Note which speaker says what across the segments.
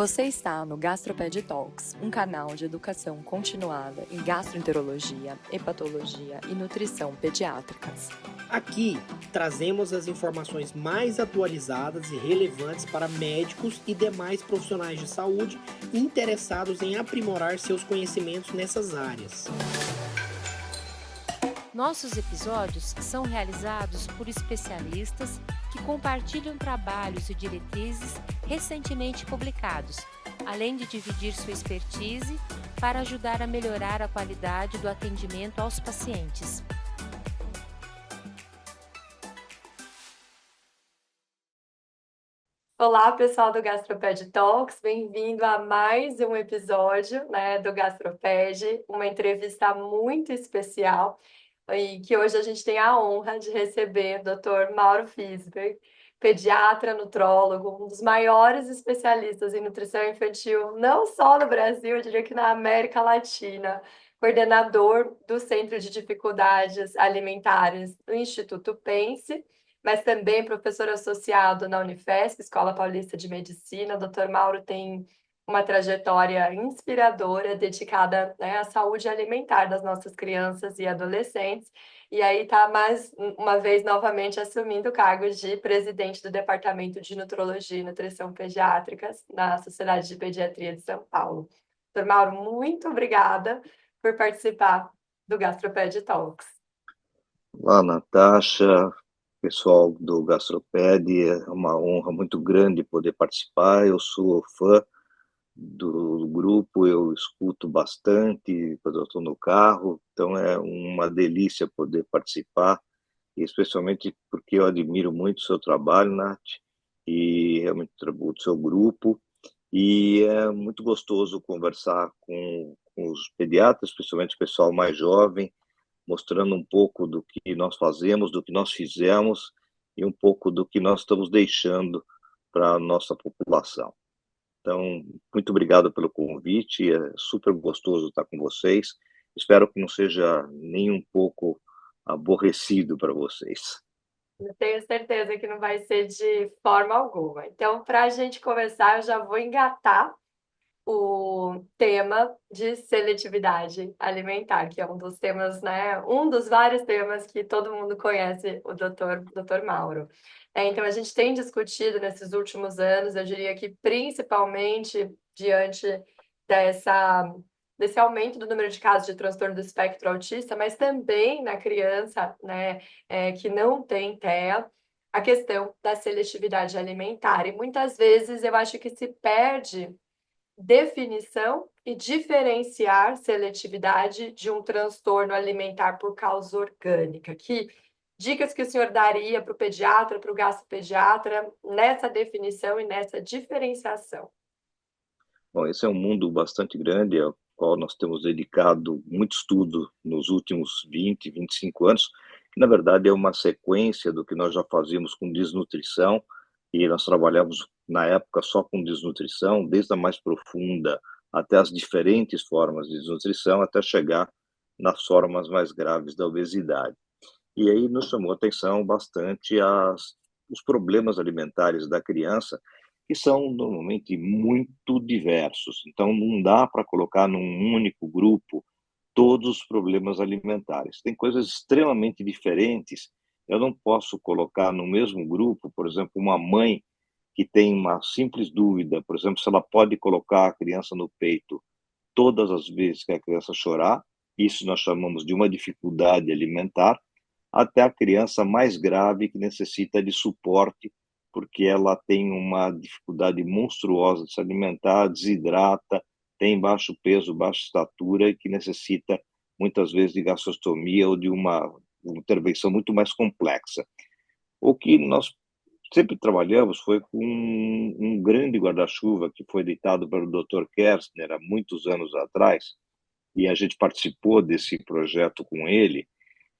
Speaker 1: Você está no Gastroped Talks, um canal de educação continuada em gastroenterologia, hepatologia e nutrição pediátricas.
Speaker 2: Aqui trazemos as informações mais atualizadas e relevantes para médicos e demais profissionais de saúde interessados em aprimorar seus conhecimentos nessas áreas.
Speaker 3: Nossos episódios são realizados por especialistas que compartilham trabalhos e diretrizes recentemente publicados, além de dividir sua expertise para ajudar a melhorar a qualidade do atendimento aos pacientes.
Speaker 4: Olá, pessoal do Gastroped Talks, bem-vindo a mais um episódio, do Gastroped, uma entrevista muito especial e que hoje a gente tem a honra de receber o Dr. Mauro Fisberg, pediatra, nutrólogo, um dos maiores especialistas em nutrição infantil, não só no Brasil, eu diria que na América Latina, coordenador do Centro de Dificuldades Alimentares do Instituto Pense, mas também professor associado na Unifesp, Escola Paulista de Medicina. O Dr. Mauro tem uma trajetória inspiradora dedicada, à saúde alimentar das nossas crianças e adolescentes. E aí está mais uma vez novamente assumindo o cargo de presidente do Departamento de Nutrologia e Nutrição Pediátricas na Sociedade de Pediatria de São Paulo. Dr. Mauro, muito obrigada por participar do Gastroped Talks.
Speaker 5: Olá, Natasha, pessoal do Gastroped, é uma honra muito grande poder participar. Eu sou fã do grupo, eu escuto bastante quando eu estou no carro, então é uma delícia poder participar, especialmente porque eu admiro muito o seu trabalho, Nath, e realmente o seu grupo, e é muito gostoso conversar com os pediatras, especialmente o pessoal mais jovem, mostrando um pouco do que nós fazemos, do que nós fizemos e um pouco do que nós estamos deixando para a nossa população. Então, muito obrigado pelo convite, é super gostoso estar com vocês. Espero que não seja nem um pouco aborrecido para vocês.
Speaker 4: Eu tenho certeza que não vai ser de forma alguma. Então, para a gente começar, eu já vou engatar o tema de seletividade alimentar, que é um dos temas, um dos vários temas que todo mundo conhece, o doutor Mauro. Então, a gente tem discutido nesses últimos anos, eu diria que principalmente diante desse aumento do número de casos de transtorno do espectro autista, mas também na criança, que não tem TEA, a questão da seletividade alimentar. E muitas vezes eu acho que se perde definição e diferenciar seletividade de um transtorno alimentar por causa orgânica. Que dicas que o senhor daria para o pediatra, para o gastropediatra, nessa definição e nessa diferenciação?
Speaker 5: Bom, esse é um mundo bastante grande, ao qual nós temos dedicado muito estudo nos últimos 20, 25 anos, que na verdade é uma sequência do que nós já fazíamos com desnutrição, e nós trabalhamos na época só com desnutrição, desde a mais profunda até as diferentes formas de desnutrição, até chegar nas formas mais graves da obesidade. E aí nos chamou a atenção bastante os problemas alimentares da criança, que são normalmente muito diversos. Então, não dá para colocar num único grupo todos os problemas alimentares. Tem coisas extremamente diferentes. Eu não posso colocar no mesmo grupo, por exemplo, uma mãe que tem uma simples dúvida, por exemplo, se ela pode colocar a criança no peito todas as vezes que a criança chorar, isso nós chamamos de uma dificuldade alimentar, até a criança mais grave que necessita de suporte porque ela tem uma dificuldade monstruosa de se alimentar, desidrata, tem baixo peso, baixa estatura e que necessita muitas vezes de gastrostomia ou de uma intervenção muito mais complexa. O que nós sempre trabalhamos foi com um grande guarda-chuva que foi ditado pelo Dr. Kerstner há muitos anos atrás, e a gente participou desse projeto com ele,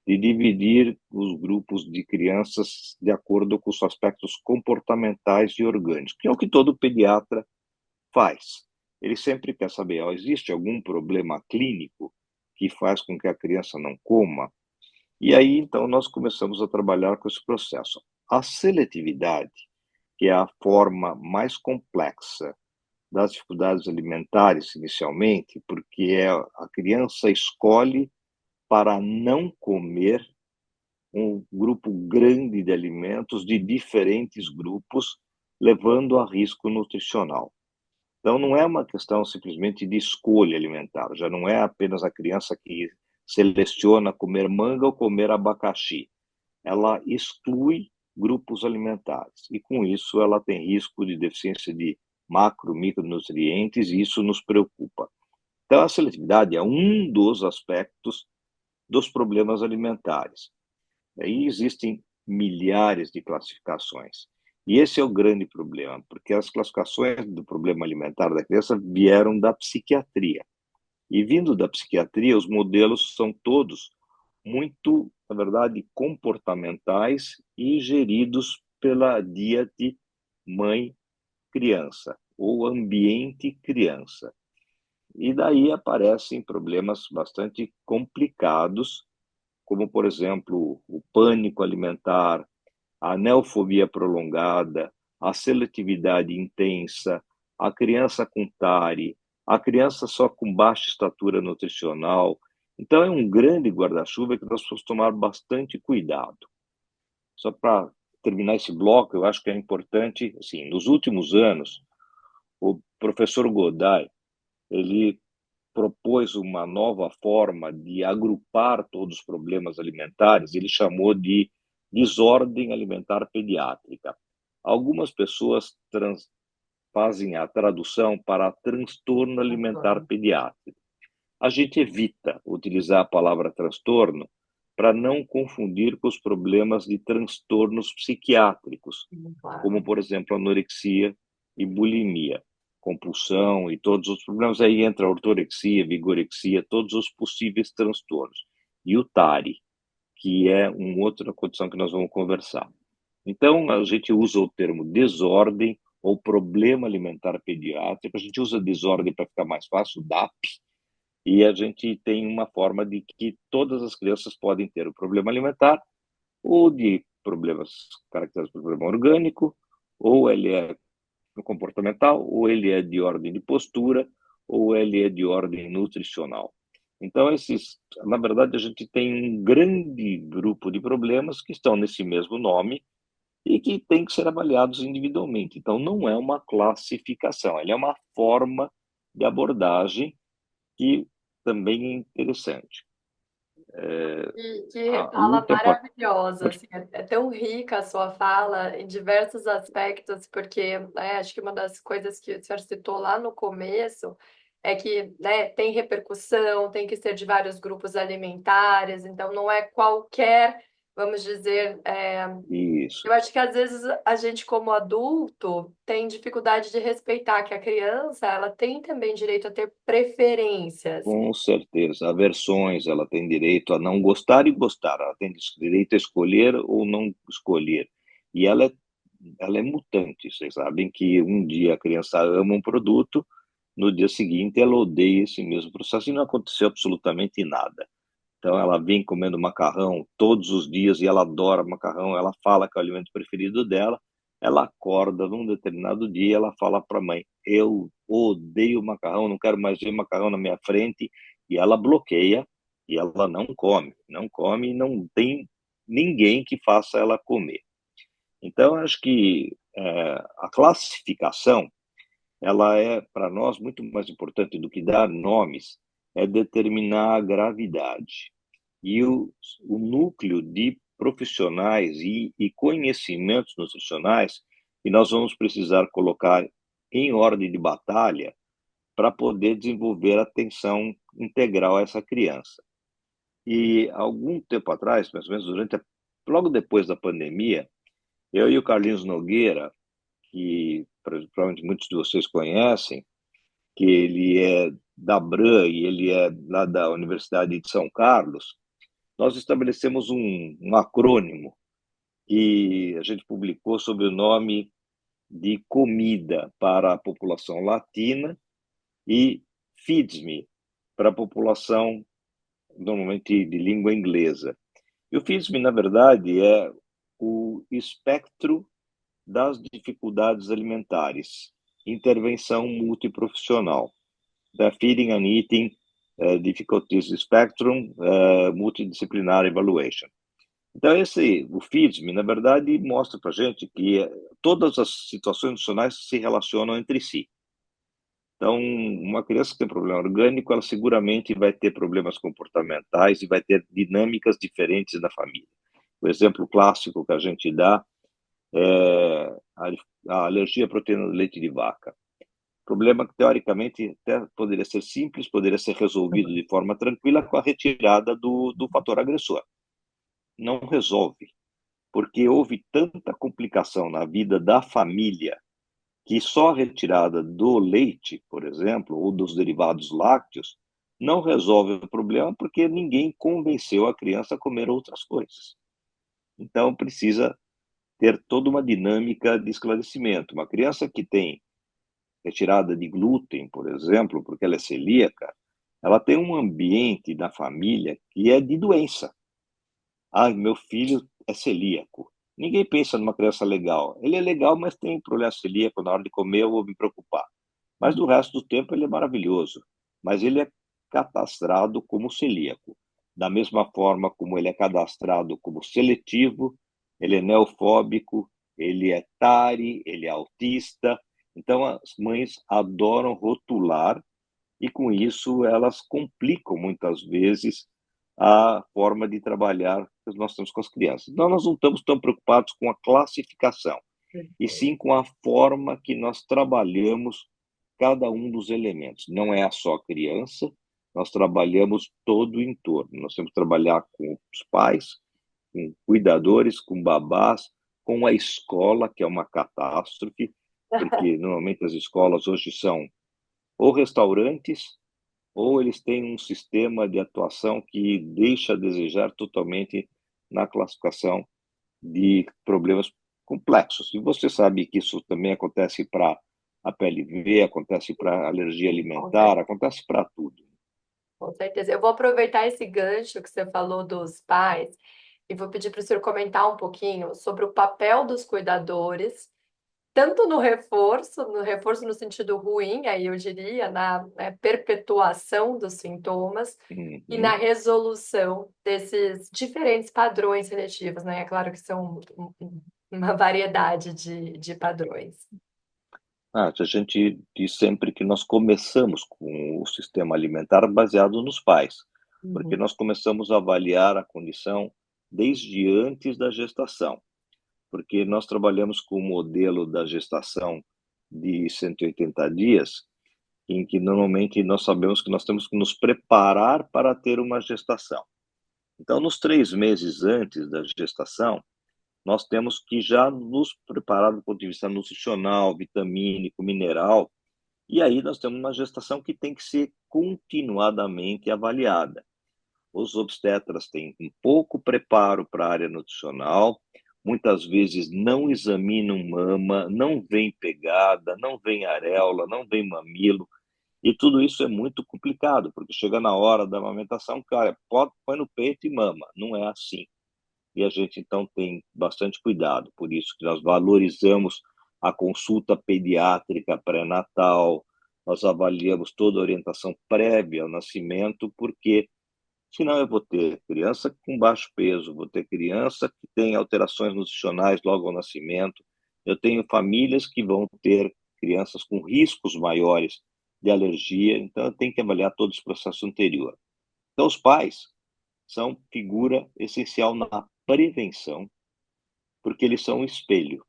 Speaker 5: de dividir os grupos de crianças de acordo com os aspectos comportamentais e orgânicos, que é o que todo pediatra faz. Ele sempre quer saber, existe algum problema clínico que faz com que a criança não coma? E aí, então, nós começamos a trabalhar com esse processo. A seletividade, que é a forma mais complexa das dificuldades alimentares inicialmente, porque a criança escolhe para não comer um grupo grande de alimentos de diferentes grupos, levando a risco nutricional. Então, não é uma questão simplesmente de escolha alimentar, já não é apenas a criança que seleciona comer manga ou comer abacaxi. Ela exclui grupos alimentares e, com isso, ela tem risco de deficiência de macro, micronutrientes e isso nos preocupa. Então, a seletividade é um dos aspectos dos problemas alimentares. Aí existem milhares de classificações. E esse é o grande problema, porque as classificações do problema alimentar da criança vieram da psiquiatria. E vindo da psiquiatria, os modelos são todos muito, na verdade, comportamentais e geridos pela díade mãe-criança ou ambiente-criança. E daí aparecem problemas bastante complicados, como, por exemplo, o pânico alimentar, a neofobia prolongada, a seletividade intensa, a criança com TARI, a criança só com baixa estatura nutricional. Então, é um grande guarda-chuva que nós precisamos tomar bastante cuidado. Só para terminar esse bloco, eu acho que é importante, assim, nos últimos anos, o professor Goddard, ele propôs uma nova forma de agrupar todos os problemas alimentares, ele chamou de desordem alimentar pediátrica. Algumas pessoas fazem a tradução para transtorno alimentar pediátrico. A gente evita utilizar a palavra transtorno para não confundir com os problemas de transtornos psiquiátricos, como, por exemplo, anorexia e bulimia, compulsão e todos os problemas. Aí entra a ortorexia, vigorexia, todos os possíveis transtornos. E o TARI, que é uma outra condição que nós vamos conversar. Então, a gente usa o termo desordem ou problema alimentar pediátrico, a gente usa desordem para ficar mais fácil, DAP, e a gente tem uma forma de que todas as crianças podem ter o problema alimentar, ou de problemas caracterizados por problema orgânico, ou ele é comportamental, ou ele é de ordem de postura, ou ele é de ordem nutricional. Então, na verdade, a gente tem um grande grupo de problemas que estão nesse mesmo nome e que tem que ser avaliados individualmente. Então, não é uma classificação, ele é uma forma de abordagem que também é interessante.
Speaker 4: Que fala maravilhosa, assim, é tão rica a sua fala em diversos aspectos, porque né, acho que uma das coisas que o senhor citou lá no começo é que né, tem repercussão, tem que ser de vários grupos alimentares, então não é qualquer, vamos dizer,
Speaker 5: Isso.
Speaker 4: eu acho que às vezes a gente, como adulto, tem dificuldade de respeitar que a criança, ela tem também direito a ter preferências.
Speaker 5: Com certeza. Aversões, ela tem direito a não gostar e gostar, ela tem direito a escolher ou não escolher. E ela é mutante, vocês sabem que um dia a criança ama um produto, no dia seguinte ela odeia esse mesmo processo e não aconteceu absolutamente nada. Então ela vem comendo macarrão todos os dias e ela adora macarrão, ela fala que é o alimento preferido dela, ela acorda num determinado dia, ela fala para a mãe, eu odeio macarrão, não quero mais ver macarrão na minha frente, e ela bloqueia e ela não come e não tem ninguém que faça ela comer. Então acho que a classificação ela é para nós muito mais importante do que dar nomes, é determinar a gravidade e o núcleo de profissionais e conhecimentos nutricionais que nós vamos precisar colocar em ordem de batalha para poder desenvolver atenção integral a essa criança. E algum tempo atrás, mais ou menos logo depois da pandemia, eu e o Carlinhos Nogueira, que provavelmente muitos de vocês conhecem, que ele é da Abram e ele é lá da Universidade de São Carlos, nós estabelecemos um acrônimo que a gente publicou sob o nome de Comida para a população latina e Feeds-me para a população normalmente de língua inglesa. E o Feeds-me, na verdade, é o espectro das dificuldades alimentares. intervenção multiprofissional. The Feeding and Eating Difficulties Spectrum Multidisciplinary Evaluation. Então, o FIDSM, na verdade, mostra para a gente que todas as situações nutricionais se relacionam entre si. Então, uma criança que tem problema orgânico, ela seguramente vai ter problemas comportamentais e vai ter dinâmicas diferentes na família. O exemplo clássico que a gente dá é a alergia à proteína do leite de vaca. Problema que, teoricamente, até poderia ser simples, poderia ser resolvido de forma tranquila com a retirada do fator agressor. Não resolve, porque houve tanta complicação na vida da família que só a retirada do leite, por exemplo, ou dos derivados lácteos, não resolve o problema porque ninguém convenceu a criança a comer outras coisas. Então, precisa ter toda uma dinâmica de esclarecimento. Uma criança que tem retirada de glúten, por exemplo, porque ela é celíaca, ela tem um ambiente na família que é de doença. Ah, meu filho é celíaco. Ninguém pensa numa criança legal. Ele é legal, mas tem problema celíaco. Na hora de comer, eu vou me preocupar. Mas do resto do tempo, ele é maravilhoso. Mas ele é cadastrado como celíaco. Da mesma forma como ele é cadastrado como seletivo, ele é neofóbico, ele é TARI, ele é autista. Então, as mães adoram rotular e, com isso, elas complicam muitas vezes a forma de trabalhar que nós temos com as crianças. Então, nós não estamos tão preocupados com a classificação, e sim com a forma que nós trabalhamos cada um dos elementos. Não é só a criança, nós trabalhamos todo o entorno. Nós temos que trabalhar com os pais, com cuidadores, com babás, com a escola, que é uma catástrofe, porque normalmente as escolas hoje são ou restaurantes, ou eles têm um sistema de atuação que deixa a desejar totalmente na classificação de problemas complexos. E você sabe que isso também acontece para a PLV, acontece para alergia alimentar, acontece para tudo.
Speaker 4: Com certeza. Eu vou aproveitar esse gancho que você falou dos pais e vou pedir para o senhor comentar um pouquinho sobre o papel dos cuidadores, tanto no reforço no sentido ruim, aí eu diria, na, né, perpetuação dos sintomas e na resolução desses diferentes padrões seletivos, né? É claro que são uma variedade de padrões.
Speaker 5: A gente diz sempre que nós começamos com o sistema alimentar baseado nos pais, porque nós começamos a avaliar a condição desde antes da gestação, porque nós trabalhamos com o modelo da gestação de 180 dias, em que normalmente nós sabemos que nós temos que nos preparar para ter uma gestação. Então, nos 3 meses antes da gestação, nós temos que já nos preparar do ponto de vista nutricional, vitamínico, mineral, e aí nós temos uma gestação que tem que ser continuadamente avaliada. Os obstetras têm um pouco preparo para a área nutricional, muitas vezes não examinam mama, não vem pegada, não vem areola, não vem mamilo, e tudo isso é muito complicado, porque chega na hora da amamentação, cara, põe no peito e mama. Não é assim. E a gente, então, tem bastante cuidado. Por isso que nós valorizamos a consulta pediátrica pré-natal, nós avaliamos toda a orientação prévia ao nascimento, porque senão eu vou ter criança com baixo peso, vou ter criança que tem alterações nutricionais logo ao nascimento, eu tenho famílias que vão ter crianças com riscos maiores de alergia, então eu tenho que avaliar todo esse processo anterior. Então, os pais são figura essencial na prevenção, porque eles são um espelho.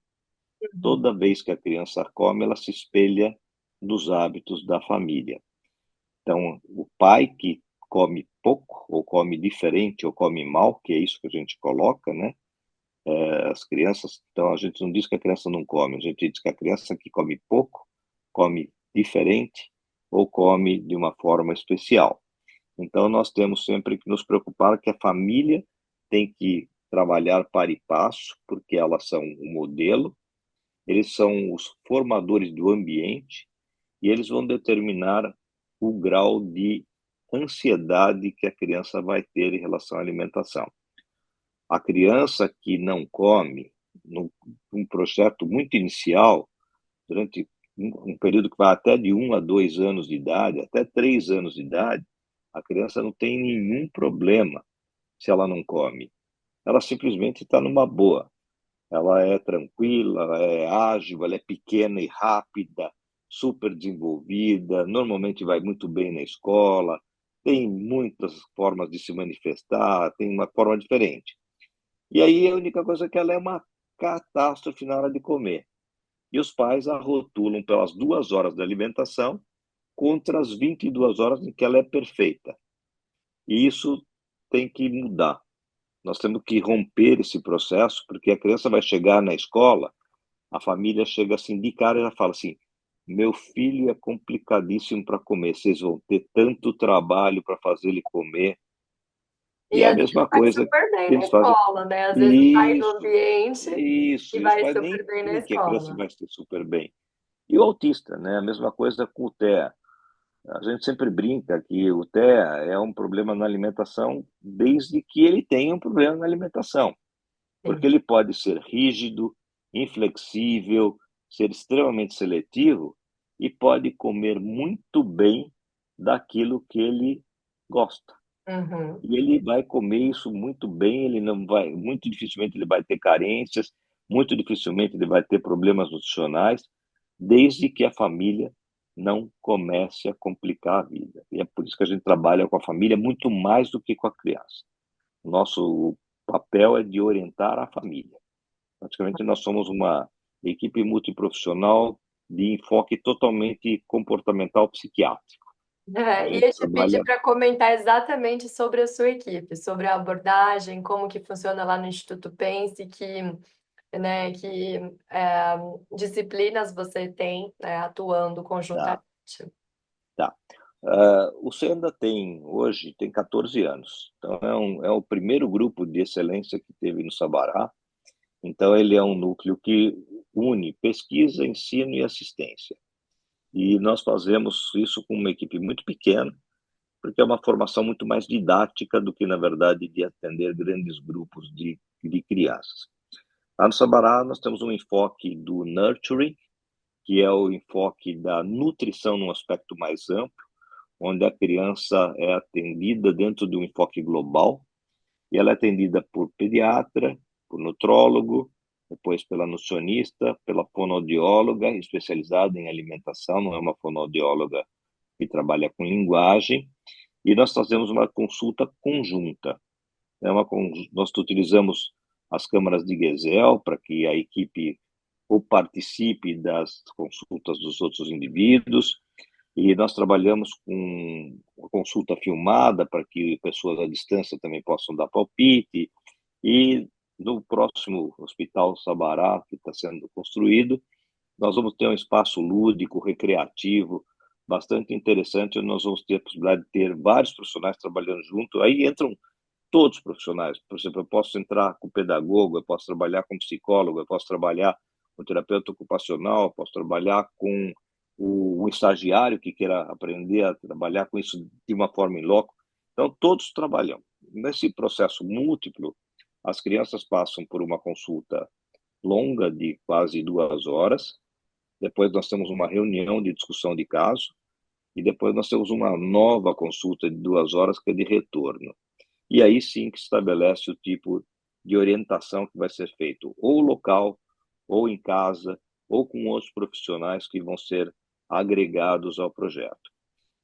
Speaker 5: Toda vez que a criança come, ela se espelha nos hábitos da família. Então, o pai que come pouco, ou come diferente, ou come mal, que é isso que a gente coloca, né? As crianças, então a gente não diz que a criança não come, a gente diz que a criança que come pouco, come diferente, ou come de uma forma especial. Então, nós temos sempre que nos preocupar que a família tem que trabalhar para e passo, porque elas são o modelo, eles são os formadores do ambiente e eles vão determinar o grau de ansiedade que a criança vai ter em relação à alimentação. A criança que não come, num projeto muito inicial, durante um período que vai até de 1 a 2 anos de idade, até 3 anos de idade, a criança não tem nenhum problema se ela não come. Ela simplesmente está numa boa. Ela é tranquila, ela é ágil, ela é pequena e rápida, super desenvolvida, normalmente vai muito bem na escola, tem muitas formas de se manifestar, tem uma forma diferente. E aí a única coisa é que ela é uma catástrofe na hora de comer. E os pais a rotulam pelas 2 horas da alimentação contra as 22 horas em que ela é perfeita. E isso tem que mudar. Nós temos que romper esse processo, porque a criança vai chegar na escola, a família chega assim de cara e já fala assim: meu filho é complicadíssimo para comer, vocês vão ter tanto trabalho para fazer ele comer. E
Speaker 4: E
Speaker 5: é a
Speaker 4: às vezes
Speaker 5: mesma
Speaker 4: vai
Speaker 5: coisa
Speaker 4: super bem
Speaker 5: que
Speaker 4: na
Speaker 5: eles fazem.
Speaker 4: escola, né? Às vezes sai do
Speaker 5: Isso,
Speaker 4: ambiente e
Speaker 5: isso. E os
Speaker 4: vai
Speaker 5: pais nem
Speaker 4: super bem na
Speaker 5: veem que a criança
Speaker 4: escola.
Speaker 5: vai ser super bem. E o autista, né? A mesma coisa com o TEA. A gente sempre brinca que o TEA é um problema na alimentação desde que ele tenha um problema na alimentação. Porque
Speaker 4: Sim.
Speaker 5: ele pode ser rígido, inflexível, ser extremamente seletivo e pode comer muito bem daquilo que ele gosta.
Speaker 4: Uhum.
Speaker 5: E ele vai comer isso muito bem, ele não vai, muito dificilmente ele vai ter carências, muito dificilmente ele vai ter problemas nutricionais, desde que a família não comece a complicar a vida. E é por isso que a gente trabalha com a família muito mais do que com a criança. Nosso papel é de orientar a família. Praticamente nós somos uma equipe multiprofissional de enfoque totalmente comportamental psiquiátrico. A
Speaker 4: É,
Speaker 5: gente
Speaker 4: ia te pedir
Speaker 5: trabalha,
Speaker 4: para comentar exatamente sobre a sua equipe, sobre a abordagem, como que funciona lá no Instituto Pense, né, que disciplinas você tem, né, atuando
Speaker 5: tá,
Speaker 4: conjuntamente.
Speaker 5: tá. O Senda hoje tem 14 anos, então é o primeiro grupo de excelência que teve no Sabará. Então ele é um núcleo que une pesquisa, ensino e assistência. E nós fazemos isso com uma equipe muito pequena, porque é uma formação muito mais didática do que, na verdade, de atender grandes grupos de crianças. Lá no Sabará, nós temos um enfoque do nurturing, que é o enfoque da nutrição num aspecto mais amplo, onde a criança é atendida dentro de um enfoque global, e ela é atendida por pediatra, por nutrólogo, depois pela nutricionista, pela fonoaudióloga, especializada em alimentação, não é uma fonoaudióloga que trabalha com linguagem, e nós fazemos uma consulta conjunta. Nós utilizamos as câmaras de Gesell para que a equipe ou participe das consultas dos outros indivíduos, e nós trabalhamos com a consulta filmada para que pessoas à distância também possam dar palpite, e no próximo Hospital Sabará, que está sendo construído, nós vamos ter um espaço lúdico, recreativo, bastante interessante, onde nós vamos ter a possibilidade de ter vários profissionais trabalhando junto. Aí entram todos os profissionais. Por exemplo, eu posso entrar com pedagogo, eu posso trabalhar com psicólogo, eu posso trabalhar com terapeuta ocupacional, eu posso trabalhar com o estagiário que queira aprender a trabalhar com isso de uma forma in loco. Então, todos trabalham. Nesse processo múltiplo, as crianças passam por uma consulta longa de quase 2 horas, depois nós temos uma reunião de discussão de caso, e depois nós temos uma nova consulta de 2 horas que é de retorno. E aí sim que se estabelece o tipo de orientação que vai ser feito ou local, ou em casa, ou com outros profissionais que vão ser agregados ao projeto.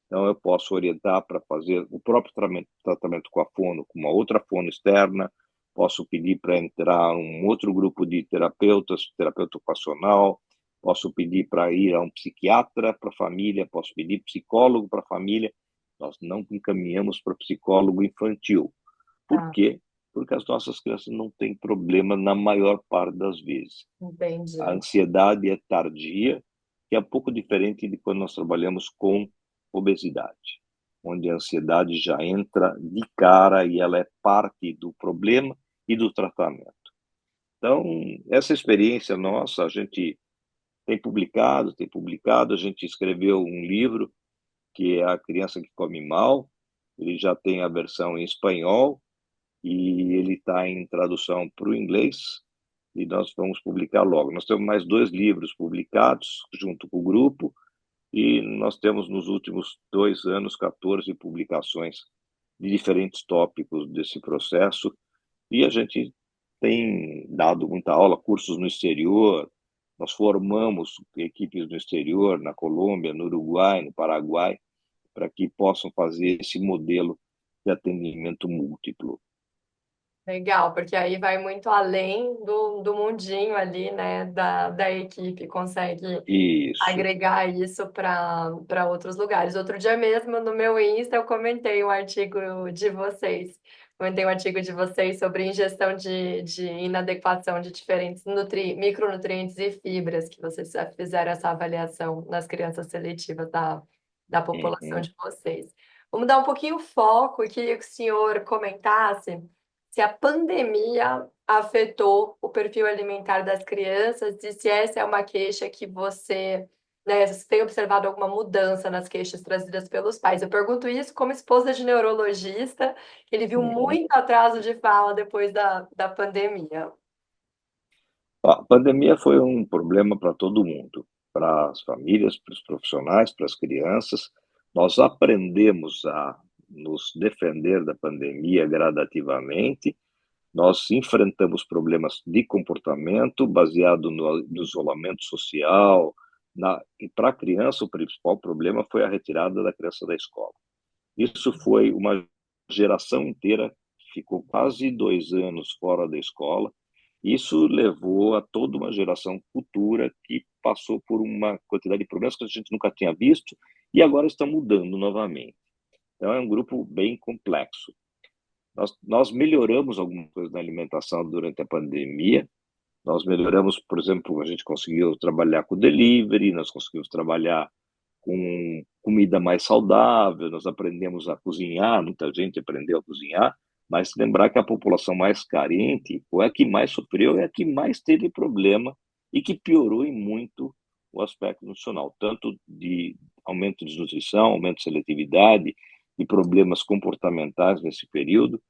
Speaker 5: Então eu posso orientar para fazer o próprio tratamento com a fono, com uma outra fono externa, posso pedir para entrar um outro grupo de terapeutas, terapeuta ocupacional, posso pedir para ir a um psiquiatra para a família, posso pedir psicólogo para a família. Nós não encaminhamos para psicólogo infantil. Por
Speaker 4: Tá,
Speaker 5: quê? Porque as nossas crianças não têm problema na maior parte das vezes. A
Speaker 4: entendi.
Speaker 5: ansiedade é tardia, que é um pouco diferente de quando nós trabalhamos com obesidade, onde a ansiedade já entra de cara e ela é parte do problema e do tratamento. Então, essa experiência nossa, a gente tem publicado, a gente escreveu um livro que é A Criança que Come Mal, ele já tem a versão em espanhol e ele está em tradução para o inglês, e nós vamos publicar logo. Nós temos mais 2 livros publicados junto com o grupo, e nós temos nos últimos 2 anos 14 publicações de diferentes tópicos desse processo, e a gente tem dado muita aula, cursos no exterior, nós formamos equipes no exterior, na Colômbia, no Uruguai, no Paraguai, para que possam fazer esse modelo de atendimento múltiplo.
Speaker 4: Legal, porque aí vai muito além do mundinho ali, né, da equipe, consegue
Speaker 5: Isso.
Speaker 4: agregar isso para outros lugares. Outro dia mesmo, no meu Insta, eu comentei um artigo de vocês. Comentei um artigo de vocês sobre ingestão de inadequação de diferentes micronutrientes e fibras, que vocês já fizeram essa avaliação nas crianças seletivas da população
Speaker 5: Uhum.
Speaker 4: de vocês. Vamos dar um pouquinho o foco e queria que o senhor comentasse se a pandemia afetou o perfil alimentar das crianças e se essa é uma queixa que você, né, você tem observado alguma mudança nas queixas trazidas pelos pais. Eu pergunto isso como esposa de neurologista, que ele viu
Speaker 5: Uhum.
Speaker 4: muito atraso de fala depois da pandemia.
Speaker 5: A pandemia foi um problema para todo mundo, para as famílias, para os profissionais, para as crianças. Nós aprendemos a nos defender da pandemia gradativamente. Nós enfrentamos problemas de comportamento baseado no isolamento social. E para a criança, o principal problema foi a retirada da criança da escola. Isso foi uma geração inteira que ficou quase 2 anos fora da escola. Isso levou a toda uma geração futura que passou por uma quantidade de problemas que a gente nunca tinha visto e agora está mudando novamente. Então, é um grupo bem complexo. Nós melhoramos algumas coisas na alimentação durante a pandemia. Nós melhoramos, por exemplo, a gente conseguiu trabalhar com delivery, nós conseguimos trabalhar com comida mais saudável, nós aprendemos a cozinhar, muita gente aprendeu a cozinhar, mas lembrar que a população mais carente ou é a que mais sofreu, é a que mais teve problema e que piorou em muito o aspecto nutricional, tanto de aumento de desnutrição, aumento de seletividade e problemas comportamentais nesse período.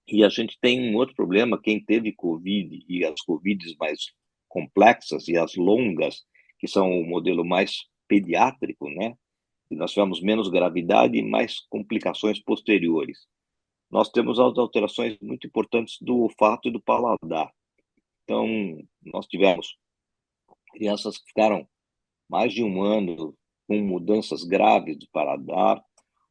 Speaker 5: E a gente tem um outro problema, quem teve Covid e as Covids mais complexas e as longas, que são o modelo mais pediátrico, né? E nós tivemos menos gravidade e mais complicações posteriores. Nós temos as alterações muito importantes do olfato e do paladar. Então, nós tivemos crianças que ficaram mais de 1 ano com mudanças graves do paladar,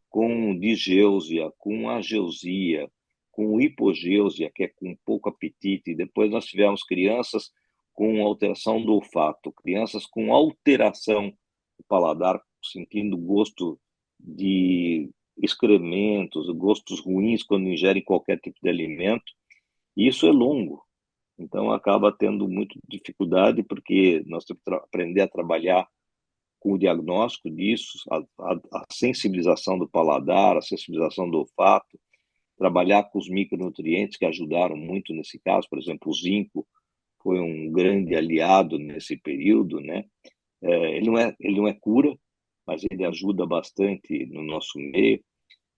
Speaker 5: com digeusia, com ageusia, com hipogeusia, que é com pouco apetite. Depois nós tivemos crianças com alteração do olfato, crianças com alteração do paladar, sentindo gosto de excrementos, gostos ruins quando ingerem qualquer tipo de alimento. E isso é longo. Então acaba tendo muita dificuldade porque nós temos que aprender a trabalhar com o diagnóstico disso, a sensibilização do paladar, a sensibilização do olfato, trabalhar com os micronutrientes que ajudaram muito nesse caso, por exemplo, o zinco foi um grande aliado nesse período, né? Ele não é cura, mas ele ajuda bastante no nosso meio.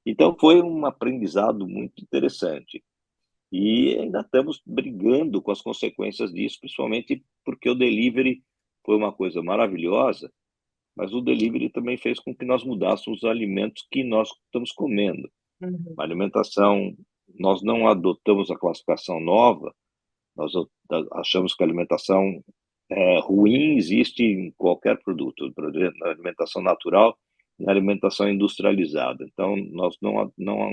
Speaker 5: Então foi um aprendizado muito interessante. E ainda estamos brigando com as consequências disso, principalmente porque o delivery foi uma coisa maravilhosa, mas o delivery também fez com que nós mudássemos os alimentos que nós estamos comendo.
Speaker 4: Uhum.
Speaker 5: A alimentação, nós não adotamos a classificação nova, nós achamos que a alimentação ruim existe em qualquer produto, na alimentação natural e na alimentação industrializada. Então, nós não,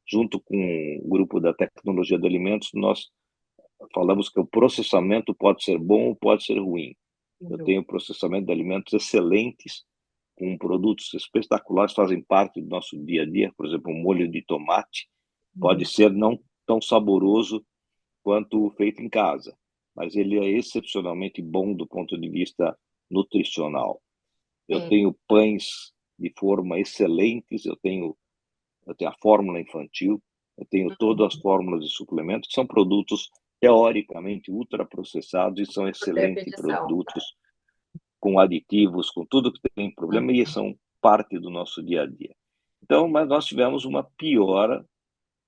Speaker 5: junto com o grupo da tecnologia de alimentos, nós falamos que o processamento pode ser bom ou pode ser ruim. Eu tenho processamento de alimentos excelentes, com produtos espetaculares, fazem parte do nosso dia a dia. Por exemplo, um molho de tomate pode ser não tão saboroso quanto feito em casa, mas ele é excepcionalmente bom do ponto de vista nutricional. Eu tenho pães de forma excelentes, eu tenho a fórmula infantil, eu tenho todas as fórmulas de suplementos, que são produtos teoricamente ultraprocessados e são excelentes
Speaker 4: Repetição.
Speaker 5: produtos com aditivos, com tudo que tem problema e são parte do nosso dia a dia. Então, mas nós tivemos uma piora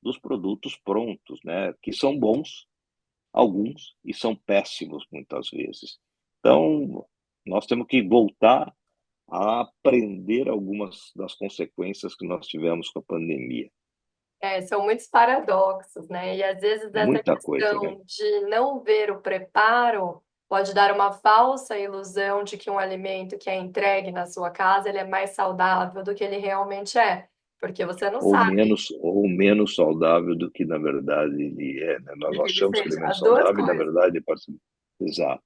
Speaker 5: dos produtos prontos, né, que são bons, alguns, e são péssimos muitas vezes. Então, nós temos que voltar a aprender algumas das consequências que nós tivemos com a pandemia.
Speaker 4: São muitos paradoxos, né? E às vezes essa
Speaker 5: Muita coisa, né?
Speaker 4: questão de não ver o preparo pode dar uma falsa ilusão de que um alimento que é entregue na sua casa ele é mais saudável do que ele realmente é, porque você não sabe
Speaker 5: Ou menos saudável do que na verdade ele é, né? Nós
Speaker 4: do que ele
Speaker 5: achamos que ele
Speaker 4: seja.
Speaker 5: é menos
Speaker 4: As duas
Speaker 5: saudável e na
Speaker 4: coisas.
Speaker 5: verdade ele pode ser. Exato.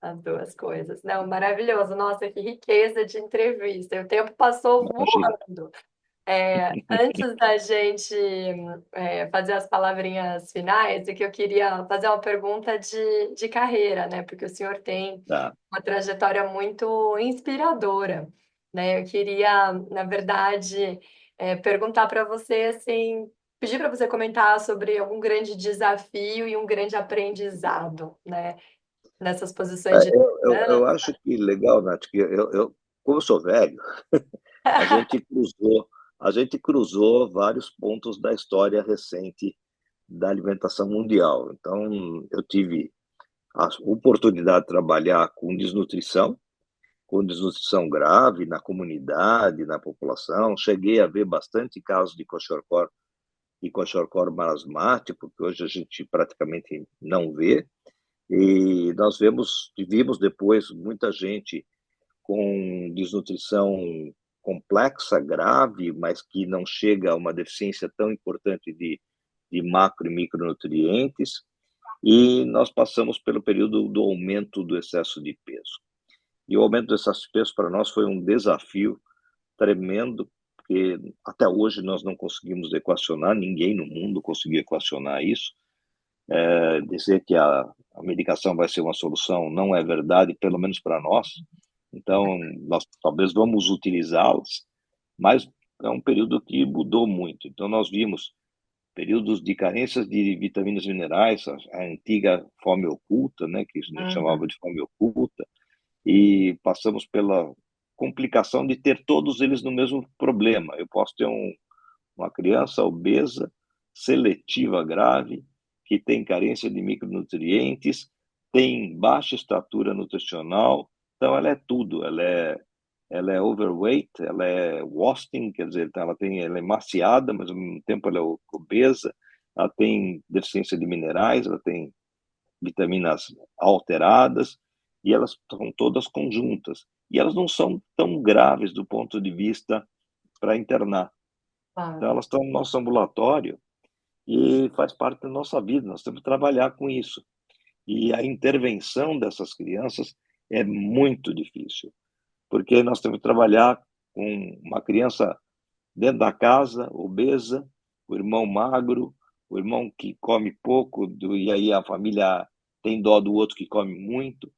Speaker 4: As duas coisas. Não, maravilhoso. Nossa, que riqueza de entrevista. E o tempo passou
Speaker 5: Imagina.
Speaker 4: voando. Antes da gente fazer as palavrinhas finais, é que eu queria fazer uma pergunta de carreira, né? Porque o senhor tem
Speaker 5: Tá.
Speaker 4: uma trajetória muito inspiradora, né? Eu queria, na verdade, perguntar para você, assim, pedir para você comentar sobre algum grande desafio e um grande aprendizado, né? Nessas posições de
Speaker 5: Eu
Speaker 4: liderança.
Speaker 5: acho que legal, Nath, que como eu sou velho, a gente cruzou, a gente cruzou vários pontos da história recente da alimentação mundial. Então, eu tive a oportunidade de trabalhar com desnutrição grave na comunidade, na população. Cheguei a ver bastante casos de kwashiorkor e kwashiorkor marasmático, que hoje a gente praticamente não vê. E nós vimos depois muita gente com desnutrição complexa, grave, mas que não chega a uma deficiência tão importante de macro e micronutrientes. E nós passamos pelo período do aumento do excesso de peso. E o aumento do excesso de peso para nós foi um desafio tremendo, porque até hoje nós não conseguimos equacionar, ninguém no mundo conseguiu equacionar isso. Dizer que a medicação vai ser uma solução não é verdade, pelo menos para nós. Então, nós talvez vamos utilizá-las, mas é um período que mudou muito. Então, nós vimos períodos de carências de vitaminas e minerais, a antiga fome oculta, né, que a gente chamava de fome oculta, e passamos pela complicação de ter todos eles no mesmo problema. Eu posso ter uma criança obesa, seletiva grave, que tem carência de micronutrientes, tem baixa estatura nutricional, então ela é tudo, ela é overweight, ela é wasting, quer dizer, ela é maciada, mas ao mesmo tempo ela é obesa, ela tem deficiência de minerais, ela tem vitaminas alteradas, e elas estão todas conjuntas. E elas não são tão graves do ponto de vista para internar. Então, elas estão no nosso ambulatório e faz parte da nossa vida, nós temos que trabalhar com isso. E a intervenção dessas crianças é muito difícil, porque nós temos que trabalhar com uma criança dentro da casa, obesa, o irmão magro, o irmão que come pouco, e aí a família tem dó do outro que come muito.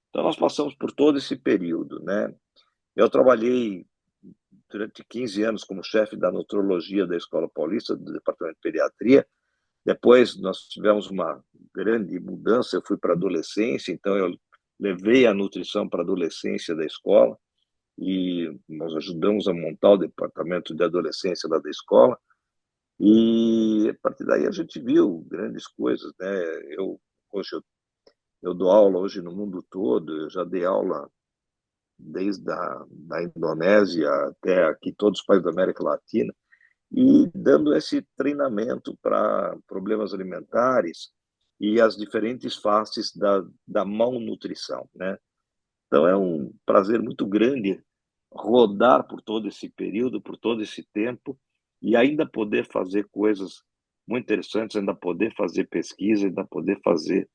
Speaker 5: Então, nós passamos por todo esse período, né? Eu trabalhei durante 15 anos como chefe da nutrologia da Escola Paulista, do Departamento de Pediatria. Depois nós tivemos uma grande mudança, eu fui para a adolescência, então eu levei a nutrição para a adolescência da escola e nós ajudamos a montar o departamento de adolescência lá da escola. E a partir daí a gente viu grandes coisas, né? Hoje eu dou aula hoje no mundo todo, eu já dei aula desde da Indonésia até aqui todos os países da América Latina, e dando esse treinamento para problemas alimentares e as diferentes faces da malnutrição, né? Então é um prazer muito grande rodar por todo esse período, por todo esse tempo, e ainda poder fazer coisas muito interessantes, ainda poder fazer pesquisa, ainda poder fazer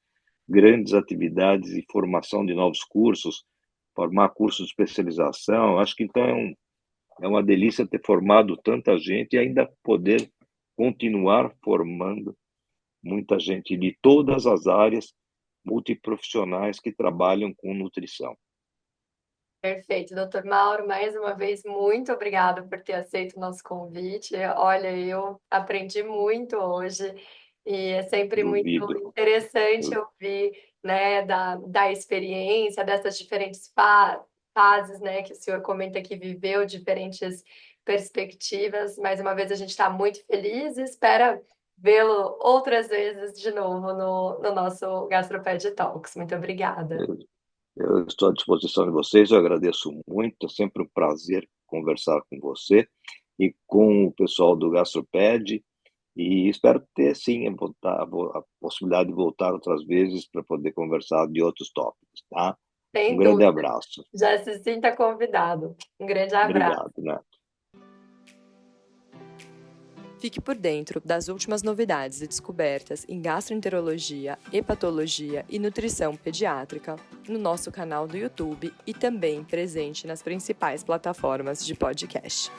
Speaker 5: grandes atividades e formação de novos cursos, formar cursos de especialização. Acho que então é uma delícia ter formado tanta gente e ainda poder continuar formando muita gente de todas as áreas multiprofissionais que trabalham com nutrição.
Speaker 4: Perfeito, doutor Mauro, mais uma vez, muito obrigada por ter aceito o nosso convite. Olha, eu aprendi muito hoje e é sempre muito
Speaker 5: Duvido.
Speaker 4: interessante ouvir, né, da experiência, dessas diferentes fases, né, que o senhor comenta que viveu, diferentes perspectivas. Mais uma vez, a gente está muito feliz e espera vê-lo outras vezes de novo no nosso GastroPed Talks. Muito obrigada.
Speaker 5: Eu estou à disposição de vocês, eu agradeço muito, é sempre um prazer conversar com você e com o pessoal do GastroPed, e espero ter, sim, a possibilidade de voltar outras vezes para poder conversar de outros tópicos, tá?
Speaker 4: Sem
Speaker 5: Um grande
Speaker 4: dúvida.
Speaker 5: abraço.
Speaker 4: Já se sinta convidado. Um grande abraço.
Speaker 5: Obrigado, né?
Speaker 1: Fique por dentro das últimas novidades e descobertas em gastroenterologia, hepatologia e nutrição pediátrica no nosso canal do YouTube e também presente nas principais plataformas de podcast.